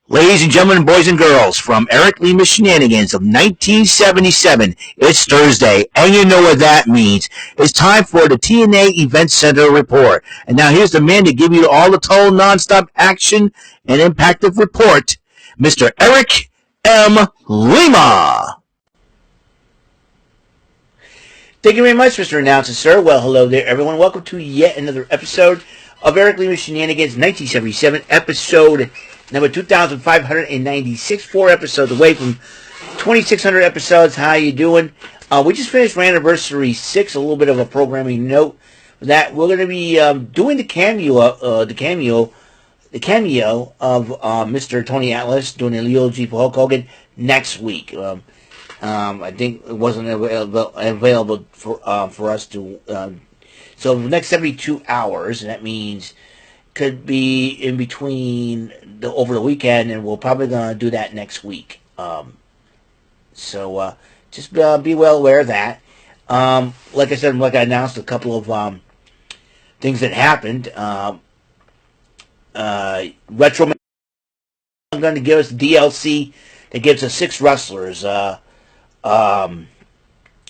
Ladies and gentlemen, boys and girls, from Eric Lima Shenanigans of 1977, it's Thursday, and you know what that means. It's time for the TNA Event Center report. And now here's the man to give you all the total non-stop action and impactful report, Mr. Eric M. Lima. Thank you very much, Mr. Announcer, sir. Well, hello there, everyone. Welcome to yet another episode of Eric Lima Shenanigans, 1977, episode number 2,596, 4 episodes away from 2,600 episodes. How you doing? We just finished Anniversary 6, a little bit of a programming note that we're going to be doing the cameo of Mr. Tony Atlas doing the eulogy for Hulk Hogan next week. I think it wasn't available for us to. So the next 72 hours, and that means could be in between over the weekend, and we're probably going to do that next week. So just be well aware of that. Like I said, like I announced, a couple of things that happened. Retro I'm going to give us DLC that gives us 6 wrestlers.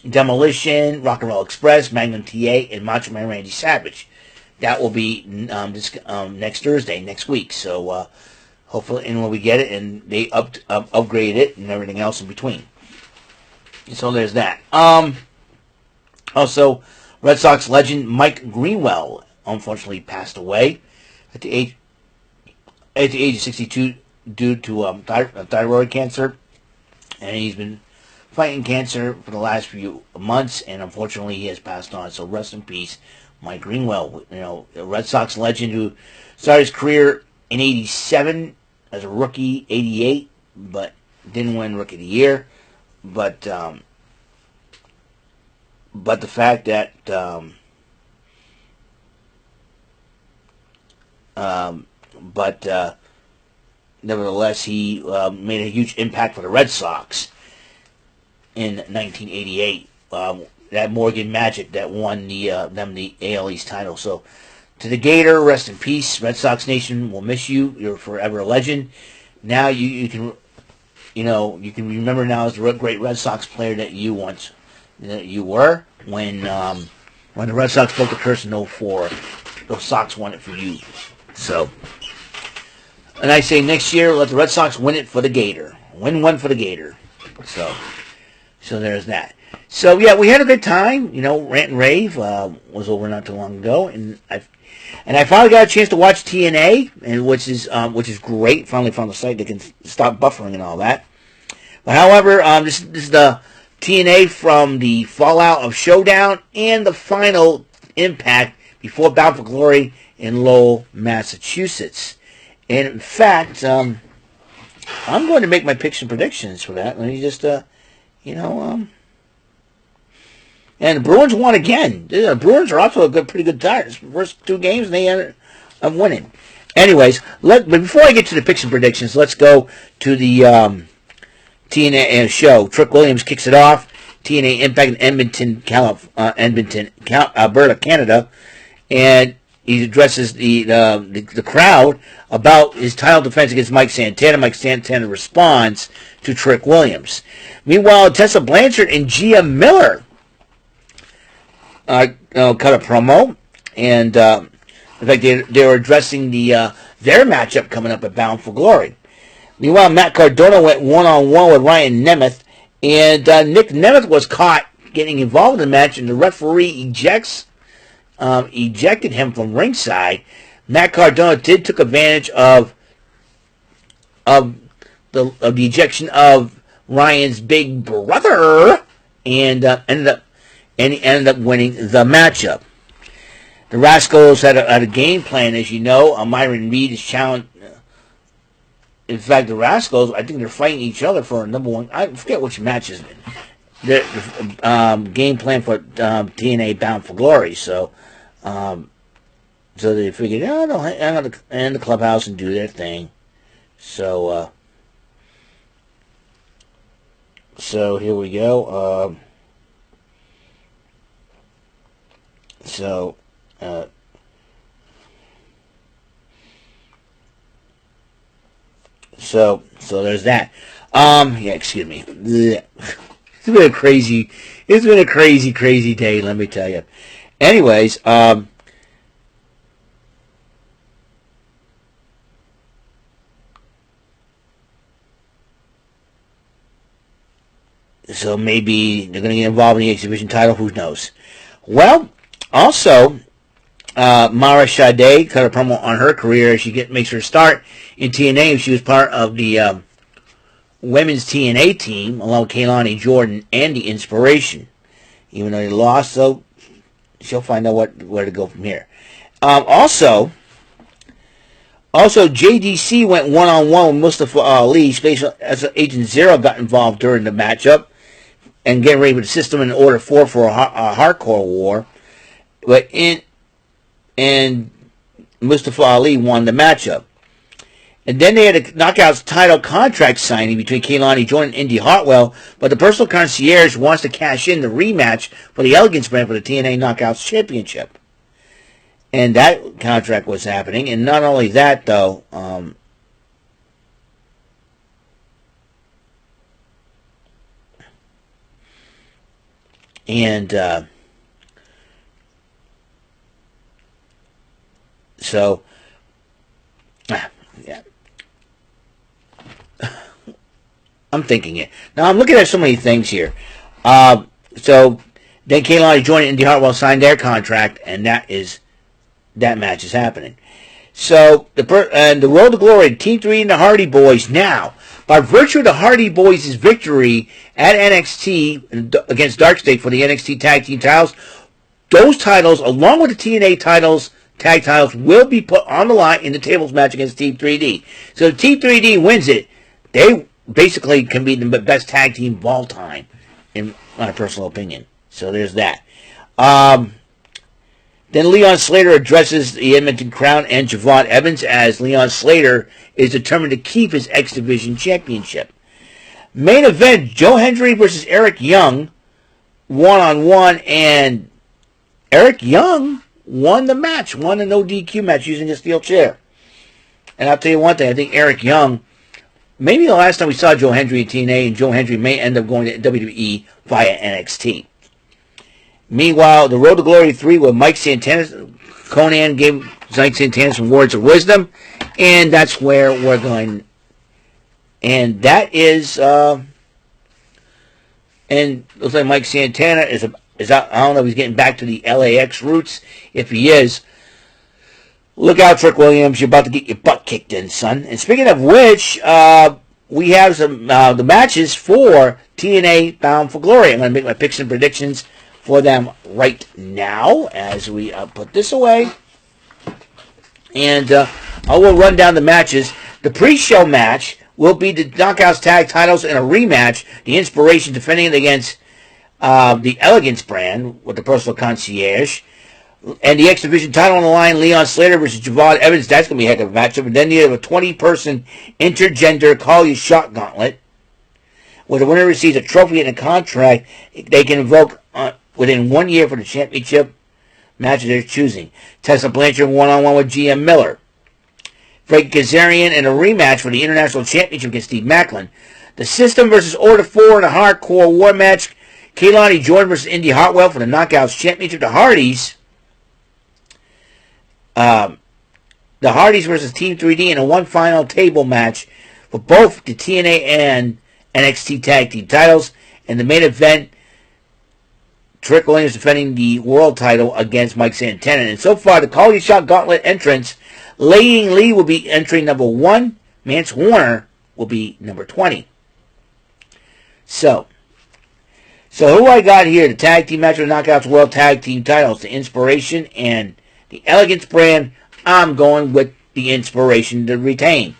Demolition, Rock and Roll Express, Magnum TA, and Macho Man Randy Savage. That will be next Thursday, next week. So hopefully, and when we get it, and they upgrade it, and everything else in between. So there's that. Also, Red Sox legend Mike Greenwell unfortunately passed away at the age of 62 due to thyroid cancer, and he's been fighting cancer for the last few months, and unfortunately he has passed on. So rest in peace, Mike Greenwell. You know, a Red Sox legend who started his career in '87 as a rookie, '88, but didn't win Rookie of the Year. But the fact that nevertheless he made a huge impact for the Red Sox in 1988. That Morgan Magic that won them the AL East title. So to the Gator, rest in peace. Red Sox Nation will miss you. You're forever a legend. Now you can remember now as the great Red Sox player that you once you were when the Red Sox broke the curse in '04. Those Sox won it for you. So, and I say next year let the Red Sox win it for the Gator. Win one for the Gator. So there's that. So yeah, we had a good time. You know, Rant and Rave was over not too long ago, and I finally got a chance to watch TNA, and which is great. Finally found a site that can stop buffering and all that. But however, this is the TNA from the fallout of Showdown and the final Impact before Bound for Glory in Lowell, Massachusetts. And in fact, I'm going to make my picks and predictions for that. Let me just and the Bruins won again. The Bruins are off to a pretty good start. First 2 games, and they ended up winning. Anyways, but before I get to the picks and predictions, let's go to the TNA show. Trick Williams kicks it off. TNA Impact in Edmonton, Alberta, Canada, and he addresses the crowd about his title defense against Mike Santana. Mike Santana responds to Trick Williams. Meanwhile, Tessa Blanchard and Gia Miller cut a promo, and in fact, they were addressing their matchup coming up at Bound for Glory. Meanwhile, Matt Cardona went one-on-one with Ryan Nemeth, and Nick Nemeth was caught getting involved in the match, and the referee ejected him from ringside. Matt Cardona took advantage of the ejection of Ryan's big brother, and ended up winning the matchup. The Rascals had a game plan, as you know. Myron Reed is challenged. In fact, the Rascals, I think they're fighting each other for a number 1. I forget which match is it. The game plan for TNA Bound for Glory. So they figured, they'll hang out in the clubhouse and do their thing. So here we go. So there's that. Yeah, excuse me. Blech. It's been a crazy day, let me tell you. Anyways, so maybe they're going to get involved in the X Division title. Who knows? Well, also, Mara Sade cut a promo on her career as she makes her start in TNA. She was part of the women's TNA team, along with Kaylani Jordan and the Inspiration. Even though they lost, so she'll find out where to go from here. Also, JDC went one-on-one with Mustafa Ali. Special Agent Zero got involved during the matchup and getting ready with the system in Order 4 for a hardcore war. And Mustafa Ali won the matchup. And then they had a Knockouts title contract signing between Kaylani Jordan and Indy Hartwell, but the personal concierge wants to cash in the rematch for the Elegance brand for the TNA Knockouts Championship. And that contract was happening. And not only that, though, yeah. I'm thinking it. Now, I'm looking at so many things here. So, then Kaylani Jordan and Indy Hartwell signed their contract, and that match is happening. So, the Road to Glory, Team 3 and the Hardy Boys now, by virtue of the Hardy Boys' victory at NXT against Dark State for the NXT Tag Team titles, those titles, along with the TNA titles, tag titles, will be put on the line in the tables match against Team 3D. So if Team 3D wins it, they basically can be the best tag team of all time, in my personal opinion. So there's that. Then Leon Slater addresses the Edmonton Crown and Javon Evans, as Leon Slater is determined to keep his X Division championship. Main event, Joe Hendry versus Eric Young, one-on-one, and Eric Young won the match, won a no DQ match using a steel chair. And I'll tell you one thing, I think Eric Young, maybe the last time we saw Joe Hendry in TNA, and Joe Hendry may end up going to WWE via NXT. Meanwhile, the Road to Glory 3 with Mike Santana, Conan gave Mike Santana some words of wisdom, and that's where we're going. And that is, and it looks like Mike Santana is out. I don't know if he's getting back to the LAX roots. If he is, look out, Trick Williams. You're about to get your butt kicked in, son. And speaking of which, we have some the matches for TNA Bound for Glory. I'm going to make my picks and predictions for them right now as we put this away. And I will run down the matches. The pre-show match will be the Knockouts Tag Titles in a rematch. The Inspiration defending it against the Elegance brand with the personal concierge. And the X Division title on the line, Leon Slater versus Javon Evans. That's going to be a heck of a matchup. And then you have a 20-person intergender Call You Shot Gauntlet, where the winner receives a trophy and a contract they can invoke within 1 year for the championship match of their choosing. Tessa Blanchard one-on-one with GM Miller. Frank Kazarian in a rematch for the International Championship against Steve Macklin. The System versus Order 4 in a hardcore war match. Kaylani Jordan versus Indy Hartwell for the Knockouts Championship. The Hardys versus Team 3D in a one final table match for both the TNA and NXT Tag Team titles. And the main event, Trick Williams defending the world title against Mike Santana. And so far, the Call You Shot Gauntlet entrants, Lei Ying Lee will be entering number 1. Mance Warner will be number 20. So who I got here? The tag team match of the Knockouts World Tag Team titles, the Inspiration and the Elegance brand. I'm going with the Inspiration to retain.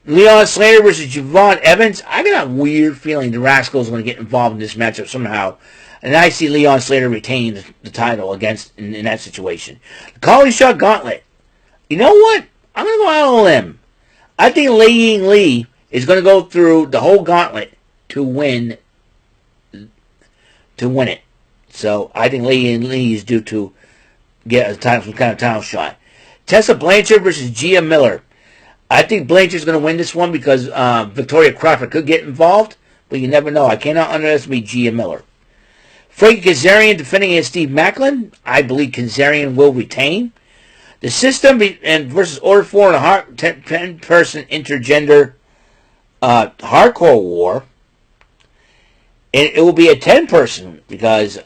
Leon Slater versus Javon Evans. I got a weird feeling the Rascals are going to get involved in this matchup somehow. And I see Leon Slater retaining the title against in that situation. The Call You Shot Gauntlet. You know what? I'm going to go out on a limb. I think Lei Ying Lee is going to go through the whole gauntlet to win it. So I think Lei Ying Lee is due to get some kind of title shot. Tessa Blanchard versus Gia Miller. I think Blanchard's going to win this one because Victoria Crawford could get involved, but you never know. I cannot underestimate Gia Miller. Frankie Kazarian defending against Steve Macklin. I believe Kazarian will retain. The System versus Order 4 in a 10-person intergender hardcore war. And it will be a 10-person because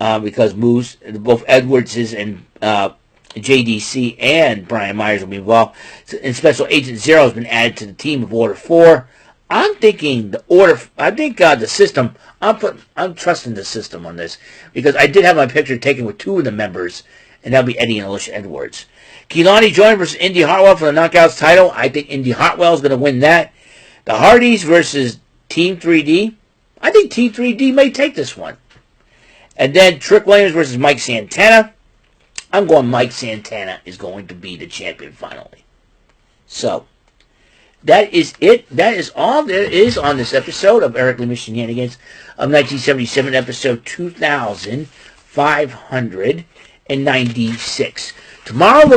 Moose, both Edwards and JDC and Brian Myers will be involved. And Special Agent Zero has been added to the team of Order 4. I'm thinking the System. I'm trusting the System on this because I did have my picture taken with two of the members, and that'll be Eddie and Alicia Edwards. Keelani Joyner versus Indy Hartwell for the Knockouts title. I think Indy Hartwell is going to win that. The Hardys versus Team 3D. I think Team 3D may take this one. And then Trick Williams versus Mike Santana. I'm going Mike Santana is going to be the champion finally. So, that is it. That is all there is on this episode of Eric Lima Shenanigans of 1977, episode 2596. Tomorrow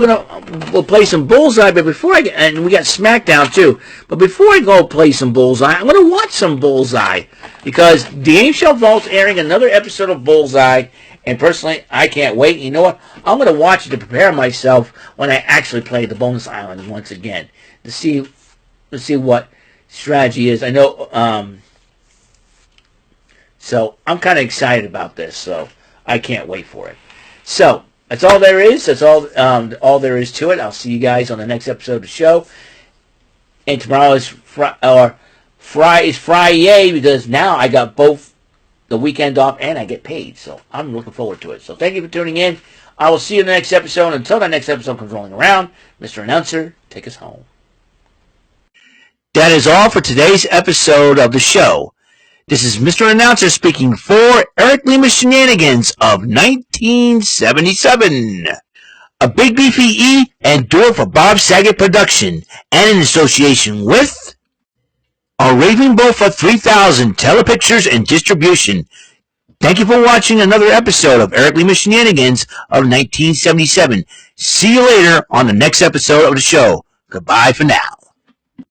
we'll play some Bullseye, but and we got SmackDown too. But before I go play some Bullseye, I'm going to watch some Bullseye because the Game Show Vault's airing another episode of Bullseye, and personally, I can't wait. You know what? I'm going to watch it to prepare myself when I actually play the bonus island once again to see what strategy is. I know. So I'm kind of excited about this. So I can't wait for it. So. That's all there is. That's all there is to it. I'll see you guys on the next episode of the show. And tomorrow is Friday because now I got both the weekend off and I get paid. So I'm looking forward to it. So thank you for tuning in. I will see you in the next episode. Until that next episode comes rolling around, Mr. Announcer, take us home. That is all for today's episode of the show. This is Mr. Announcer speaking for Eric Lima Shenanigans of 1977. A Big Beefy E and do it for Bob Saget production and in association with a Raving Bull for 3000 Telepictures and Distribution. Thank you for watching another episode of Eric Lima Shenanigans of 1977. See you later on the next episode of the show. Goodbye for now.